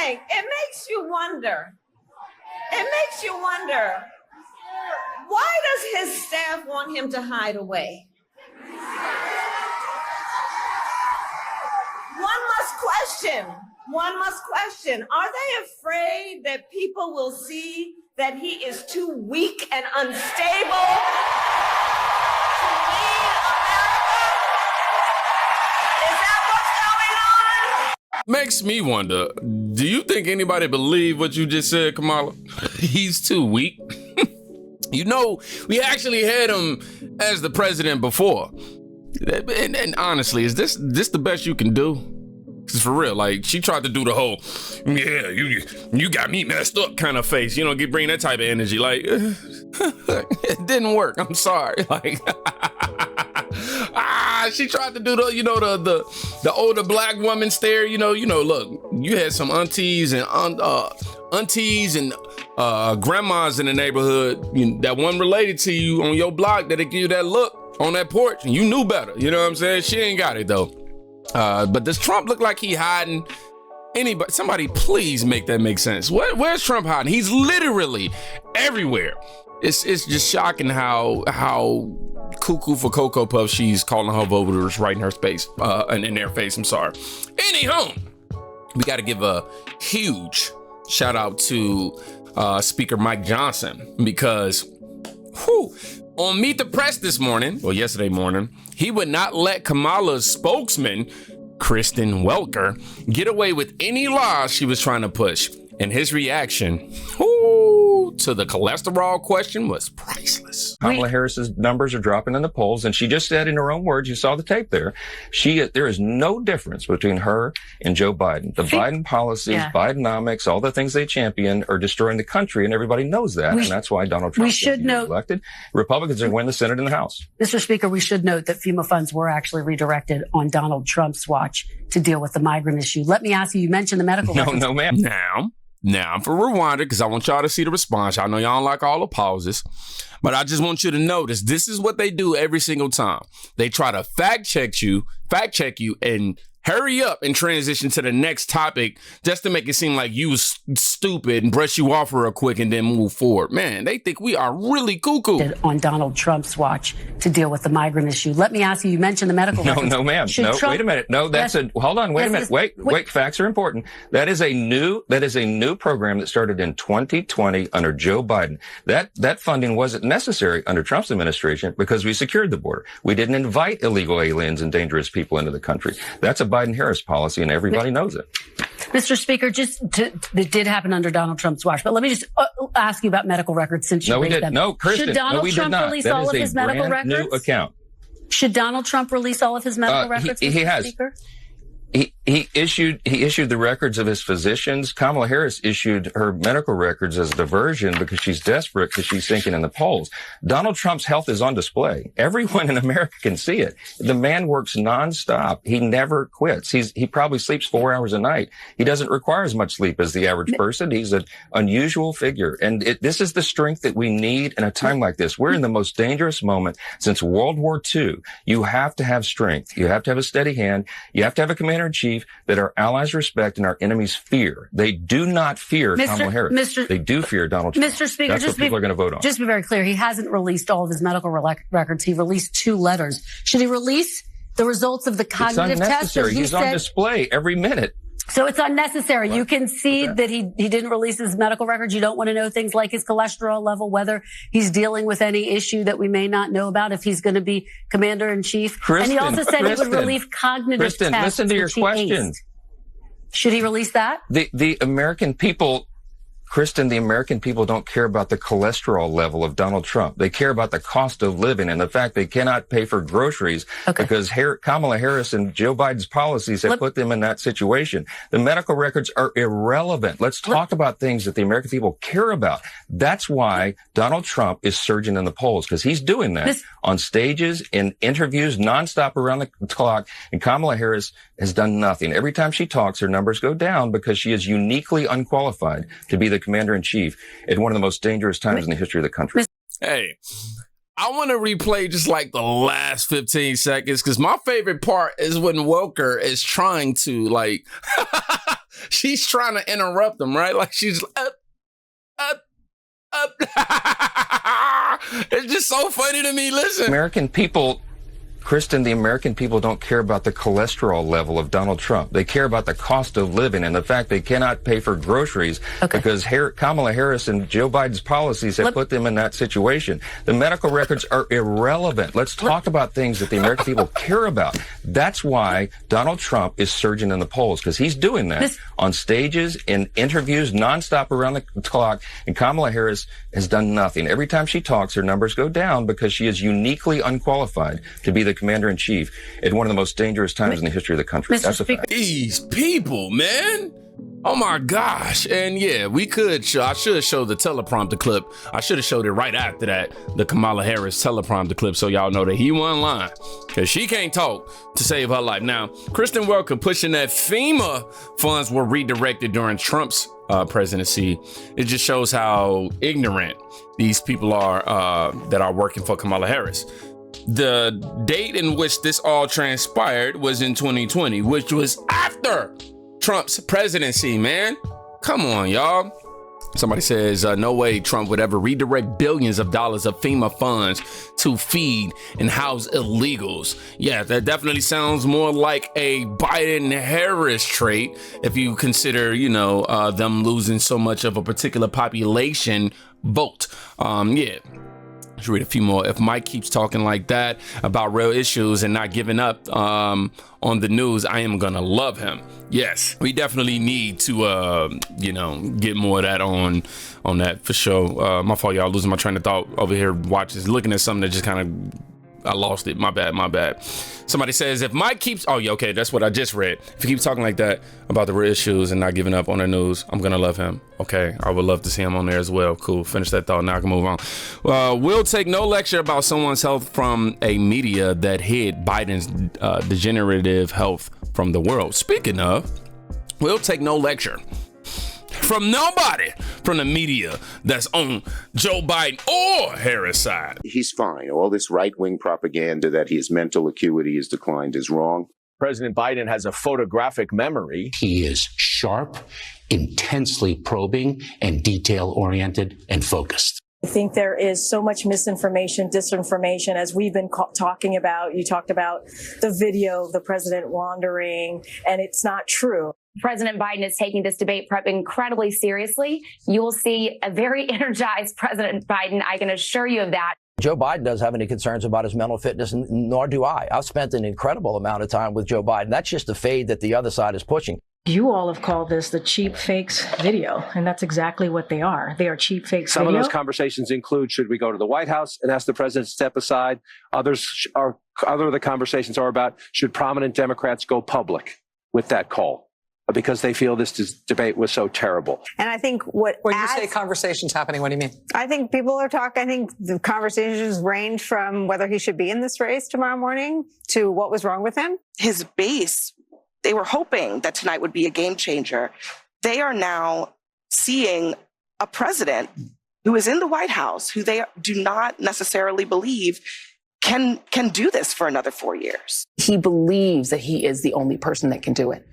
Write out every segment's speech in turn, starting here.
thing. It makes you wonder. Why does his staff want him to hide away? One must question. Are they afraid that people will see that he is too weak and unstable to lead America? Is that what's going on? Makes me wonder, do you think anybody believe what you just said, Kamala? He's too weak. You know, we actually had him as the president before. And honestly, is this the best you can do? Cause for real, like, she tried to do the whole, yeah, you got me messed up kind of face, you know, bring that type of energy. Like, it didn't work. I'm sorry. Like, she tried to do the, you know, the older black woman stare. You know, look, you had some aunties and grandmas in the neighborhood that one related to you on your block that'd give you that look on that porch, and you knew better. You know what I'm saying? She ain't got it though. But does Trump look like he hiding? Anybody, somebody please make that make sense. Where's Trump hiding? He's literally everywhere. It's just shocking how cuckoo for Cocoa Puff she's calling her voters right in her space, and in their face. I'm sorry. Anyhow, we got to give a huge shout out to Speaker Mike Johnson, because on Meet the Press this morning, or yesterday morning, he would not let Kamala's spokesman, Kristen Welker, get away with any lies she was trying to push. And his reaction to the cholesterol question was priceless. Kamala Harris's numbers are dropping in the polls, and she just said in her own words, you saw the tape there, there is no difference between her and Joe Biden. The Biden policies, Bidenomics, all the things they champion are destroying the country, and everybody knows that, and that's why Donald Trump is elected. Republicans are going to win the Senate and the House. Mr. Speaker, we should note that FEMA funds were actually redirected on Donald Trump's watch to deal with the migrant issue. Let me ask you, you mentioned the medical records. No, ma'am. Now, for rewinder, because I want y'all to see the response. I know y'all don't like all the pauses, but I just want you to notice this is what they do every single time. They try to fact check you, and hurry up and transition to the next topic just to make it seem like you was stupid and brush you off real quick and then move forward. Man, they think we are really cuckoo. On Donald Trump's watch to deal with the migrant issue. Let me ask you mentioned the medical records. No, ma'am. Wait a minute. No, hold on. Wait a minute. Wait, facts are important. That is a new program that started in 2020 under Joe Biden. That funding wasn't necessary under Trump's administration because we secured the border. We didn't invite illegal aliens and dangerous people into the country. That's a Biden-Harris policy, and everybody knows it. Mr. Speaker, it did happen under Donald Trump's watch, but let me just ask you about medical records since you raised them. No, Kristen, should Donald Trump release all of his medical records? New account. Should Donald Trump release all of his medical records? He has. Speaker? He issued the records of his physicians. Kamala Harris issued her medical records as a diversion because she's desperate because she's sinking in the polls. Donald Trump's health is on display. Everyone in America can see it. The man works nonstop. He never quits. He probably sleeps 4 hours a night. He doesn't require as much sleep as the average person. He's an unusual figure. And this is the strength that we need in a time like this. We're in the most dangerous moment since World War II. You have to have strength. You have to have a steady hand. You have to have a commander-in-chief that our allies respect and our enemies fear. They do not fear Kamala Harris. They do fear Donald Trump. Mr. Speaker, that's what people are going to vote on. Just to be very clear, he hasn't released all of his medical records. He released 2 letters. Should he release the results of the cognitive test? It's unnecessary. He's on display every minute. So it's unnecessary. You concede that he didn't release his medical records. You don't want to know things like his cholesterol level, whether he's dealing with any issue that we may not know about, if he's going to be commander-in-chief. And he also said he would release cognitive tests. Listen to your question. Should he release that? The American people, Kristen, the American people don't care about the cholesterol level of Donald Trump. They care about the cost of living and the fact they cannot pay for groceries because Kamala Harris and Joe Biden's policies have put them in that situation. The medical records are irrelevant. Let's talk about things that the American people care about. That's why Donald Trump is surging in the polls, because he's doing that on stages, in interviews, nonstop around the clock. And Kamala Harris has done nothing. Every time she talks, her numbers go down because she is uniquely unqualified to be the commander-in-chief at one of the most dangerous times in the history of the country. Hey, I want to replay just like the last 15 seconds because my favorite part is when Welker is trying to She's trying to interrupt him, right? Like she's up. It's just so funny to me. Listen. American people, Kristen, the American people don't care about the cholesterol level of Donald Trump. They care about the cost of living and the fact they cannot pay for groceries because Kamala Harris and Joe Biden's policies have put them in that situation. The medical records are irrelevant. Let's talk about things that the American people care about. That's why Donald Trump is surging in the polls, because he's doing that on stages, in interviews, nonstop around the clock. And Kamala Harris has done nothing. Every time she talks, her numbers go down because she is uniquely unqualified to be the commander-in-chief at one of the most dangerous times in the history of the country. That's a fact. These people, man. Oh my gosh. And yeah, I should have showed the teleprompter clip. I should have showed it right after that, the Kamala Harris teleprompter clip, so y'all know that he wasn't lying, because she can't talk to save her life. Now, Kristen Welker pushing that FEMA funds were redirected during Trump's presidency. It just shows how ignorant these people are that are working for Kamala Harris. The date in which this all transpired was in 2020, which was after Trump's presidency, man. Come on, y'all. Somebody says, no way Trump would ever redirect billions of dollars of FEMA funds to feed and house illegals. Yeah, that definitely sounds more like a Biden-Harris trait if you consider, them losing so much of a particular population vote. Yeah. Let's read a few more. If Mike keeps talking like that about real issues and not giving up on the news, I am gonna love him. Yes, we definitely need to, get more of that on that for sure. My fault, y'all. Losing my train of thought over here, looking at something that just kind of, I lost it. My bad. Somebody says, if Mike keeps, okay, that's what I just read. If he keeps talking like that about the real issues and not giving up on the news, I'm gonna love him. Okay, I would love to see him on there as well. Cool, finish that thought, now I can move on. We'll take no lecture about someone's health from a media that hid Biden's degenerative health from the world. Speaking of, we'll take no lecture from nobody from the media that's on Joe Biden or Harris' side. He's fine. All this right-wing propaganda that his mental acuity has declined is wrong. President Biden has a photographic memory. He is sharp, intensely probing, and detail-oriented and focused. I think there is so much misinformation, disinformation, as we've been talking about. You talked about the video of the president wandering, and it's not true. President Biden is taking this debate prep incredibly seriously. You will see a very energized President Biden. I can assure you of that. Joe Biden doesn't have any concerns about his mental fitness, nor do I. I've spent an incredible amount of time with Joe Biden. That's just the fade that the other side is pushing. You all have called this the cheap fakes video, and that's exactly what they are. They are cheap fakes Some video. of those conversations include, should we go to the White House and ask the president to step aside? Other of the conversations are about, should prominent Democrats go public with that call? Because they feel this debate was so terrible. And I think when you say conversations happening, what do you mean? I think people are talking. I think the conversations range from whether he should be in this race tomorrow morning to what was wrong with him. His base, they were hoping that tonight would be a game changer. They are now seeing a president who is in the White House, who they do not necessarily believe can do this for another 4 years. He believes that he is the only person that can do it.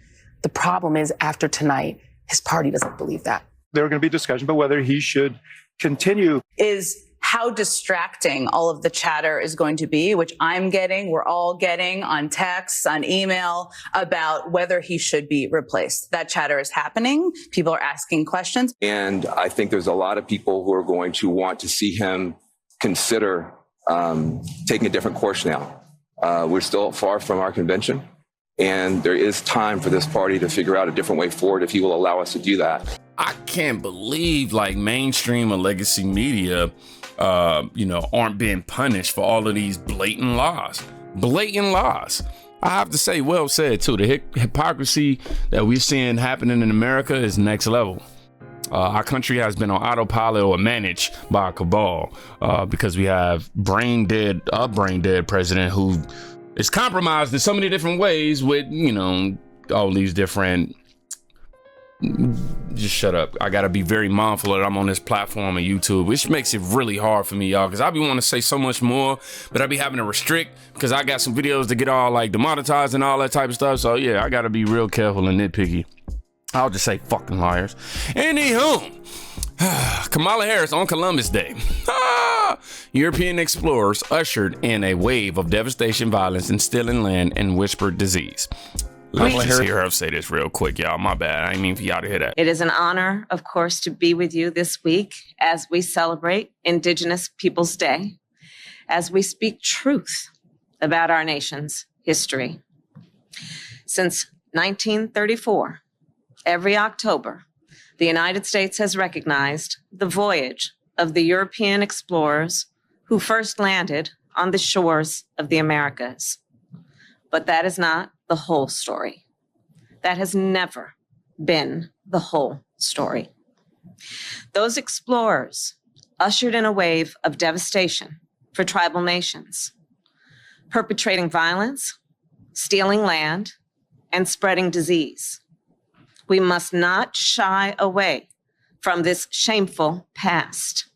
The problem is, after tonight, his party doesn't believe that. There are going to be discussion about whether he should continue. Is how distracting all of the chatter is going to be, which we're all getting on texts, on email, about whether he should be replaced. That chatter is happening. People are asking questions. And I think there's a lot of people who are going to want to see him consider taking a different course now. We're still far from our convention. And there is time for this party to figure out a different way forward if he will allow us to do that. I can't believe mainstream or legacy media, aren't being punished for all of these blatant lies. I have to say, well said too. The hypocrisy that we're seeing happening in America is next level. Our country has been on autopilot or managed by a cabal because we have a brain dead president who is compromised in so many different ways with, all these different. Just shut up. I got to be very mindful that I'm on this platform of YouTube, which makes it really hard for me, y'all, because I be wanting to say so much more, but I be having to restrict because I got some videos to get all demonetized and all that type of stuff. So yeah, I got to be real careful and nitpicky. I'll just say fucking liars. Anywho, Kamala Harris on Columbus Day. European explorers ushered in a wave of devastation, violence, and stealing land and whispered disease. Let's just hear her say this real quick, y'all. My bad. I didn't mean for y'all to hear that. It is an honor, of course, to be with you this week as we celebrate Indigenous Peoples Day, as we speak truth about our nation's history. Since 1934, every October, the United States has recognized the voyage of the European explorers who first landed on the shores of the Americas. But that is not the whole story. That has never been the whole story. Those explorers ushered in a wave of devastation for tribal nations, perpetrating violence, stealing land, and spreading disease. We must not shy away from this shameful past,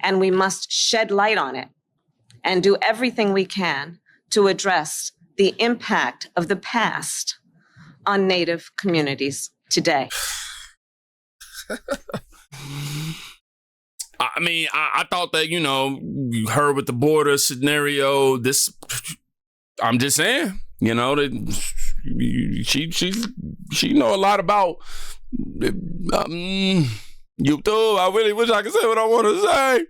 and we must shed light on it and do everything we can to address the impact of the past on Native communities today. I mean, I thought that, you know, you heard with the border scenario, this, I'm just saying, you know, that she know a lot about YouTube. I really wish I could say what I want to say.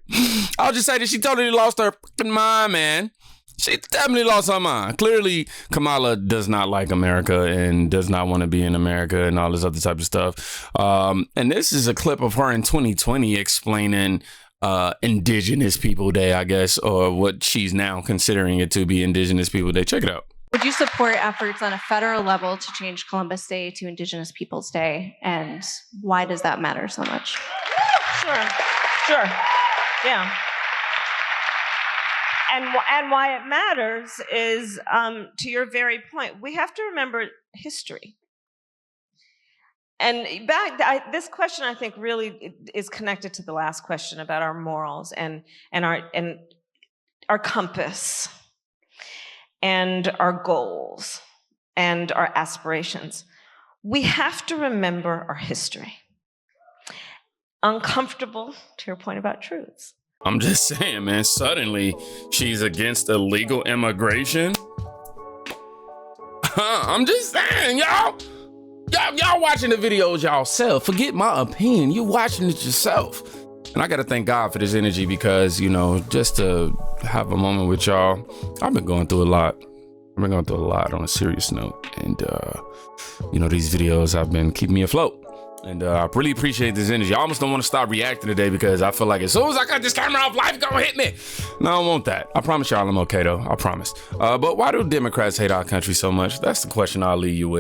I'll just say that she totally lost her fucking mind, man. She definitely lost her mind. Clearly, Kamala does not like America and does not want to be in America and all this other type of stuff. And this is a clip of her in 2020 explaining Indigenous People Day, I guess, or what she's now considering it to be Indigenous People Day. Check it out. Would you support efforts on a federal level to change Columbus Day to Indigenous Peoples Day? And why does that matter so much? Sure. Yeah. And why it matters is, to your very point, we have to remember history. And this question, I think, really is connected to the last question about our morals and our compass and our goals and our aspirations. We have to remember our history. Uncomfortable, to your point about truths. I'm just saying, man, suddenly she's against illegal immigration. I'm just saying, y'all watching the videos yourself. Forget my opinion. You watching it yourself. And I got to thank God for this energy because, you know, just to have a moment with y'all, I've been going through a lot. I've been going through a lot on a serious note. And, you know, these videos have been keeping me afloat. And I really appreciate this energy. I almost don't want to stop reacting today because I feel like as soon as I cut this camera off, life gonna hit me. No, I don't want that. I promise y'all I'm okay though. I promise. But why do Democrats hate our country so much? That's the question I'll leave you with.